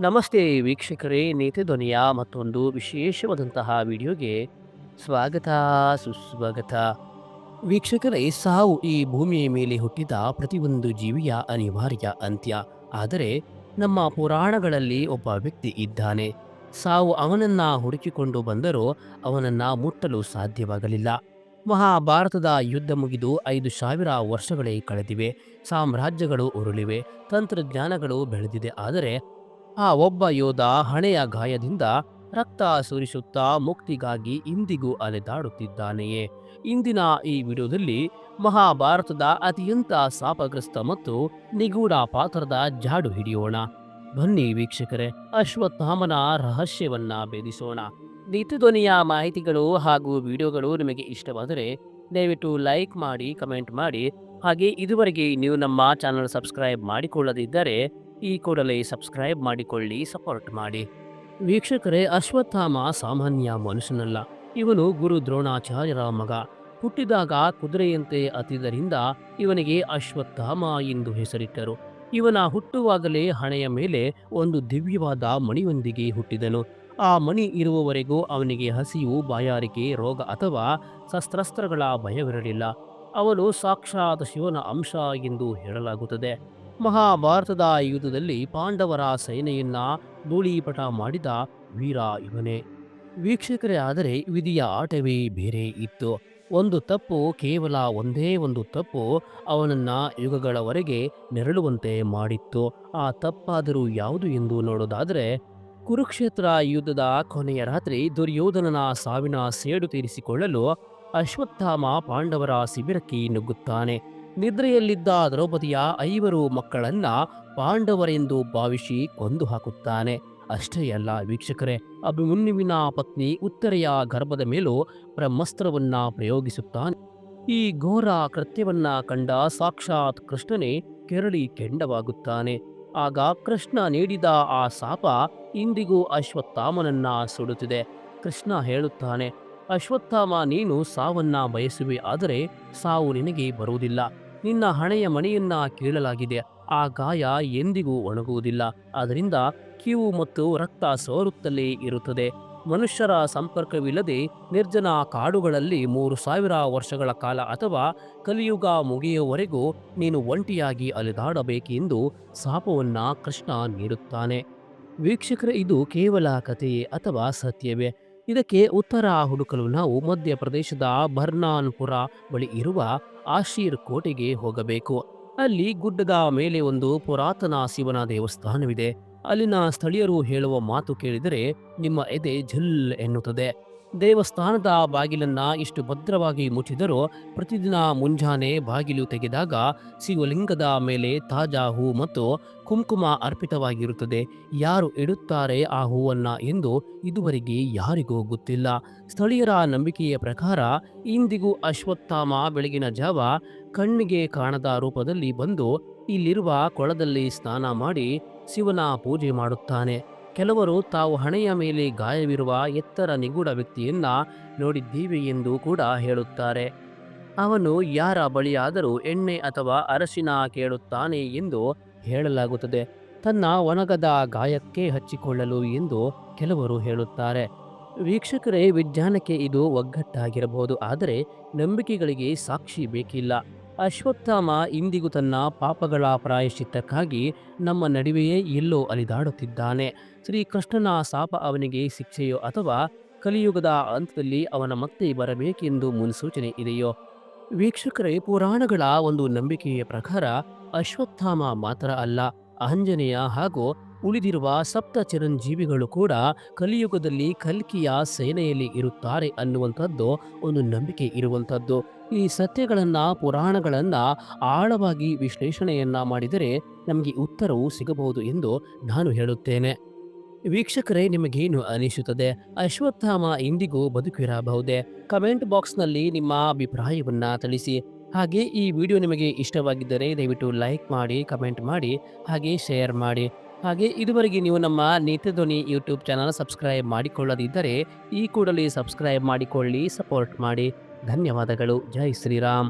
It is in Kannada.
ನಮಸ್ತೆ ವೀಕ್ಷಕರೇ, ನೀತಿ ಧ್ವನಿಯ ಮತ್ತೊಂದು ವಿಶೇಷವಾದಂತಹ ವಿಡಿಯೋಗೆ ಸ್ವಾಗತ, ಸುಸ್ವಾಗತ. ವೀಕ್ಷಕರೇ, ಸಾವು ಈ ಭೂಮಿಯ ಮೇಲೆ ಹುಟ್ಟಿದ ಪ್ರತಿಯೊಂದು ಜೀವಿಯ ಅನಿವಾರ್ಯ ಅಂತ್ಯ. ಆದರೆ ನಮ್ಮ ಪುರಾಣಗಳಲ್ಲಿ ಒಬ್ಬ ವ್ಯಕ್ತಿ ಇದ್ದಾನೆ. ಸಾವು ಅವನನ್ನ ಹುಡುಕಿಕೊಂಡು ಬಂದರೂ ಅವನನ್ನ ಮುಟ್ಟಲು ಸಾಧ್ಯವಾಗಲಿಲ್ಲ. ಮಹಾಭಾರತದ ಯುದ್ಧ ಮುಗಿದು 5,000 ವರ್ಷಗಳೇ ಕಳೆದಿವೆ. ಸಾಮ್ರಾಜ್ಯಗಳು ಉರುಳಿವೆ, ತಂತ್ರಜ್ಞಾನಗಳು ಬೆಳೆದಿದೆ. ಆದರೆ ಆ ಒಬ್ಬ ಯೋಧ ಹಣೆಯ ಗಾಯದಿಂದ ರಕ್ತ ಸುರಿಸುತ್ತಾ ಮುಕ್ತಿಗಾಗಿ ಇಂದಿಗೂ ಅಲೆದಾಡುತ್ತಿದ್ದಾನೆಯೇ? ಇಂದಿನ ಈ ವಿಡಿಯೋದಲ್ಲಿ ಮಹಾಭಾರತದ ಅತ್ಯಂತ ಶಾಪಗ್ರಸ್ತ ಮತ್ತು ನಿಗೂಢ ಪಾತ್ರದ ಜಾಡು ಹಿಡಿಯೋಣ. ಬನ್ನಿ ವೀಕ್ಷಕರೇ, ಅಶ್ವತ್ಥಾಮನ ರಹಸ್ಯವನ್ನ ಭೇದಿಸೋಣ. ನಿತ್ಯಧ್ವನಿಯ ಮಾಹಿತಿಗಳು ಹಾಗೂ ವಿಡಿಯೋಗಳು ನಿಮಗೆ ಇಷ್ಟವಾದರೆ ದಯವಿಟ್ಟು ಲೈಕ್ ಮಾಡಿ, ಕಮೆಂಟ್ ಮಾಡಿ. ಹಾಗೆ ಇದುವರೆಗೆ ನೀವು ನಮ್ಮ ಚಾನಲ್ ಸಬ್ಸ್ಕ್ರೈಬ್ ಮಾಡಿಕೊಳ್ಳದಿದ್ದರೆ ಈ ಕೂಡಲೇ ಸಬ್ಸ್ಕ್ರೈಬ್ ಮಾಡಿಕೊಳ್ಳಿ, ಸಪೋರ್ಟ್ ಮಾಡಿ. ವೀಕ್ಷಕರೇ, ಅಶ್ವತ್ಥಾಮ ಸಾಮಾನ್ಯ ಮನುಷ್ಯನಲ್ಲ. ಇವನು ಗುರು ದ್ರೋಣಾಚಾರ್ಯರ ಮಗ. ಹುಟ್ಟಿದಾಗ ಕುದುರೆಯಂತೆ ಅತ್ತಿದ್ದರಿಂದ ಇವನಿಗೆ ಅಶ್ವತ್ಥಾಮ ಎಂದು ಹೆಸರಿಟ್ಟರು. ಇವನ ಹುಟ್ಟುವಾಗಲೇ ಹಣೆಯ ಮೇಲೆ ಒಂದು ದಿವ್ಯವಾದ ಮಣಿಯೊಂದಿಗೆ ಹುಟ್ಟಿದನು. ಆ ಮಣಿ ಇರುವವರೆಗೂ ಅವನಿಗೆ ಹಸಿವು, ಬಾಯಾರಿಕೆ, ರೋಗ ಅಥವಾ ಶಸ್ತ್ರಾಸ್ತ್ರಗಳ ಭಯವಿರಲಿಲ್ಲ. ಅವನು ಸಾಕ್ಷಾತ್ ಶಿವನ ಅಂಶ ಎಂದು ಹೇಳಲಾಗುತ್ತದೆ. ಮಹಾಭಾರತದ ಯುದ್ಧದಲ್ಲಿ ಪಾಂಡವರ ಸೇನೆಯನ್ನ ಧೂಳೀಪಟ ಮಾಡಿದ ವೀರ ಇವನೇ. ವೀಕ್ಷಕರೇ, ಆದರೆ ವಿಧಿಯ ಆಟವೇ ಬೇರೆ ಇತ್ತು. ಒಂದು ತಪ್ಪು, ಕೇವಲ ಒಂದೇ ಒಂದು ತಪ್ಪು ಅವನನ್ನ ಯುಗಗಳವರೆಗೆ ನೆರಳುವಂತೆ ಮಾಡಿತ್ತು. ಆ ತಪ್ಪಾದರೂ ಯಾವುದು ಎಂದು ನೋಡೋದಾದರೆ, ಕುರುಕ್ಷೇತ್ರ ಯುದ್ಧದ ಕೊನೆಯ ರಾತ್ರಿ ದುರ್ಯೋಧನನ ಸಾವಿನ ಸೇಡು ತೀರಿಸಿಕೊಳ್ಳಲು ಅಶ್ವತ್ಥಾಮ ಪಾಂಡವರ ಶಿಬಿರಕ್ಕೆ ನುಗ್ಗುತ್ತಾನೆ. ನಿದ್ರೆಯಲ್ಲಿದ್ದ ದ್ರೌಪದಿಯ 5 ಮಕ್ಕಳನ್ನ ಪಾಂಡವರೆಂದು ಭಾವಿಸಿ ಕೊಂದು ಹಾಕುತ್ತಾನೆ. ಅಷ್ಟೇ ಅಲ್ಲ ವೀಕ್ಷಕರೇ, ಅಭಿಮನ್ಯುವಿನ ಪತ್ನಿ ಉತ್ತರೆಯ ಗರ್ಭದ ಮೇಲೂ ಬ್ರಹ್ಮಾಸ್ತ್ರವನ್ನ ಪ್ರಯೋಗಿಸುತ್ತಾನೆ. ಈ ಘೋರ ಕೃತ್ಯವನ್ನ ಕಂಡ ಸಾಕ್ಷಾತ್ ಕೃಷ್ಣನೇ ಕೆರಳಿ ಕೆಂಡವಾಗುತ್ತಾನೆ. ಆಗ ಕೃಷ್ಣ ನೀಡಿದ ಆ ಶಾಪ ಇಂದಿಗೂ ಅಶ್ವತ್ಥಾಮನನ್ನ ಸುಡುತ್ತಿದೆ. ಕೃಷ್ಣ ಹೇಳುತ್ತಾನೆ, ಅಶ್ವತ್ಥಾಮ, ನೀನು ಸಾವನ್ನ ಬಯಸುವೆ, ಆದರೆ ಸಾವು ನಿನಗೆ ಬರುವುದಿಲ್ಲ. ನಿನ್ನ ಹಣೆಯ ಮಣಿಯನ್ನ ಕೀಳಲಾಗಿದೆ. ಆ ಗಾಯ ಎಂದಿಗೂ ಒಣಗುವುದಿಲ್ಲ. ಆದ್ದರಿಂದ ಕೀವು ಮತ್ತು ರಕ್ತ ಸೋರುತ್ತಲೇ ಇರುತ್ತದೆ. ಮನುಷ್ಯರ ಸಂಪರ್ಕವಿಲ್ಲದೆ ನಿರ್ಜನ ಕಾಡುಗಳಲ್ಲಿ 3,000 ವರ್ಷಗಳ ಕಾಲ ಅಥವಾ ಕಲಿಯುಗ ಮುಗಿಯುವವರೆಗೂ ನೀನು ಒಂಟಿಯಾಗಿ ಅಲೆದಾಡಬೇಕೆಂದು ಶಾಪವನ್ನ ಕೃಷ್ಣ ನೀಡುತ್ತಾನೆ. ವೀಕ್ಷಕರೇ, ಇದು ಕೇವಲ ಕಥೆಯೇ ಅಥವಾ ಸತ್ಯವೇ? ಇದಕ್ಕೆ ಉತ್ತರ ಹುಡುಕಲು ನಾವು ಮಧ್ಯಪ್ರದೇಶದ ಬರ್ನಾನ್ಪುರ ಬಳಿ ಇರುವ ಆಶೀರ್ ಕೋಟೆಗೆ ಹೋಗಬೇಕು. ಅಲ್ಲಿ ಗುಡ್ಡದ ಮೇಲೆ ಒಂದು ಪುರಾತನ ಶಿವನ ದೇವಸ್ಥಾನವಿದೆ. ಅಲ್ಲಿನ ಸ್ಥಳೀಯರು ಹೇಳುವ ಮಾತು ಕೇಳಿದರೆ ನಿಮ್ಮ ಎದೆ ಝಲ್ ಎನ್ನುತ್ತದೆ. ದೇವಸ್ಥಾನದ ಬಾಗಿಲನ್ನ ಇಷ್ಟು ಭದ್ರವಾಗಿ ಮುಚ್ಚಿದರೂ ಪ್ರತಿದಿನ ಮುಂಜಾನೆ ಬಾಗಿಲು ತೆಗೆದಾಗ ಶಿವಲಿಂಗದ ಮೇಲೆ ತಾಜಾ ಹೂ ಮತ್ತು ಕುಂಕುಮ ಅರ್ಪಿತವಾಗಿರುತ್ತದೆ. ಯಾರು ಇಡುತ್ತಾರೆ ಆ ಹೂವನ್ನ ಎಂದು ಇದುವರೆಗೆ ಯಾರಿಗೂ ಗೊತ್ತಿಲ್ಲ. ಸ್ಥಳೀಯರ ನಂಬಿಕೆಯ ಪ್ರಕಾರ ಇಂದಿಗೂ ಅಶ್ವತ್ಥಾಮ ಬೆಳಗಿನ ಜಾವ ಕಣ್ಣಿಗೆ ಕಾಣದ ರೂಪದಲ್ಲಿ ಬಂದು ಇಲ್ಲಿರುವ ಕೊಳದಲ್ಲಿ ಸ್ನಾನ ಮಾಡಿ ಶಿವನ ಪೂಜೆ ಮಾಡುತ್ತಾನೆ. ಕೆಲವರು ತಾವು ಹಣೆಯ ಮೇಲೆ ಗಾಯವಿರುವ ಎತ್ತರ ನಿಗೂಢ ವ್ಯಕ್ತಿಯನ್ನ ನೋಡಿದ್ದೀವಿ ಎಂದು ಕೂಡ ಹೇಳುತ್ತಾರೆ. ಅವನು ಯಾರ ಬಳಿಯಾದರೂ ಎಣ್ಣೆ ಅಥವಾ ಅರಶಿನ ಕೇಳುತ್ತಾನೆ ಎಂದು ಹೇಳಲಾಗುತ್ತದೆ. ತನ್ನ ಒಣಗದ ಗಾಯಕ್ಕೆ ಹಚ್ಚಿಕೊಳ್ಳಲು ಎಂದು ಕೆಲವರು ಹೇಳುತ್ತಾರೆ. ವೀಕ್ಷಕರೇ, ವಿಜ್ಞಾನಕ್ಕೆ ಇದು ಒಗ್ಗಟ್ಟಾಗಿರಬಹುದು, ಆದರೆ ನಂಬಿಕೆಗಳಿಗೆ ಸಾಕ್ಷಿ ಬೇಕಿಲ್ಲ. ಅಶ್ವತ್ಥಾಮ ಇಂದಿಗೂ ತನ್ನ ಪಾಪಗಳ ಪ್ರಾಯಶ್ಚಿತ್ತಕ್ಕಾಗಿ ನಮ್ಮ ನಡುವೆಯೇ ಎಲ್ಲೋ ಅಲಿದಾಡುತ್ತಿದ್ದಾನೆ. ಶ್ರೀಕೃಷ್ಣನ ಶಾಪ ಅವನಿಗೆ ಶಿಕ್ಷೆಯೋ ಅಥವಾ ಕಲಿಯುಗದ ಹಂತದಲ್ಲಿ ಅವನ ಮತ್ತೆ ಬರಬೇಕೆಂದು ಮುನ್ಸೂಚನೆ ಇದೆಯೋ? ವೀಕ್ಷಕರೇ, ಪುರಾಣಗಳ ಒಂದು ನಂಬಿಕೆಯ ಪ್ರಕಾರ ಅಶ್ವತ್ಥಾಮ ಮಾತ್ರ ಅಲ್ಲ, ಆಂಜನೇಯ ಹಾಗೂ ಉಳಿದಿರುವ ಸಪ್ತ ಚಿರಂಜೀವಿಗಳು ಕೂಡ ಕಲಿಯುಗದಲ್ಲಿ ಕಲ್ಕಿಯ ಸೇನೆಯಲ್ಲಿ ಇರುತ್ತಾರೆ ಅನ್ನುವಂಥದ್ದು ಒಂದು ನಂಬಿಕೆ ಇರುವಂಥದ್ದು. ಈ ಸತ್ಯಗಳನ್ನ, ಪುರಾಣಗಳನ್ನ ಆಳವಾಗಿ ವಿಶ್ಲೇಷಣೆಯನ್ನ ಮಾಡಿದರೆ ನಮಗೆ ಉತ್ತರವು ಸಿಗಬಹುದು ಎಂದು ನಾನು ಹೇಳುತ್ತೇನೆ. ವೀಕ್ಷಕರೇ, ನಿಮಗೇನು ಅನಿಸುತ್ತದೆ? ಅಶ್ವತ್ಥಾಮ ಇಂದಿಗೂ ಬದುಕಿರಬಹುದೇ? ಕಮೆಂಟ್ ಬಾಕ್ಸ್ನಲ್ಲಿ ನಿಮ್ಮ ಅಭಿಪ್ರಾಯವನ್ನ ತಿಳಿಸಿ. ಹಾಗೆ ಈ ವಿಡಿಯೋ ನಿಮಗೆ ಇಷ್ಟವಾಗಿದ್ದರೆ ದಯವಿಟ್ಟು ಲೈಕ್ ಮಾಡಿ, ಕಮೆಂಟ್ ಮಾಡಿ, ಹಾಗೆ ಶೇರ್ ಮಾಡಿ. ಹಾಗೆ ಇದುವರೆಗೆ ನೀವು ನಮ್ಮ ನಿತ್ಯಧ್ವನಿ ಯೂಟ್ಯೂಬ್ ಚಾನಲ್ ಸಬ್ಸ್ಕ್ರೈಬ್ ಮಾಡಿಕೊಳ್ಳದಿದ್ದರೆ ಈ ಕೂಡಲೇ ಸಬ್ಸ್ಕ್ರೈಬ್ ಮಾಡಿಕೊಳ್ಳಿ, ಸಪೋರ್ಟ್ ಮಾಡಿ. ಧನ್ಯವಾದಗಳು. ಜೈ ಶ್ರೀರಾಮ್.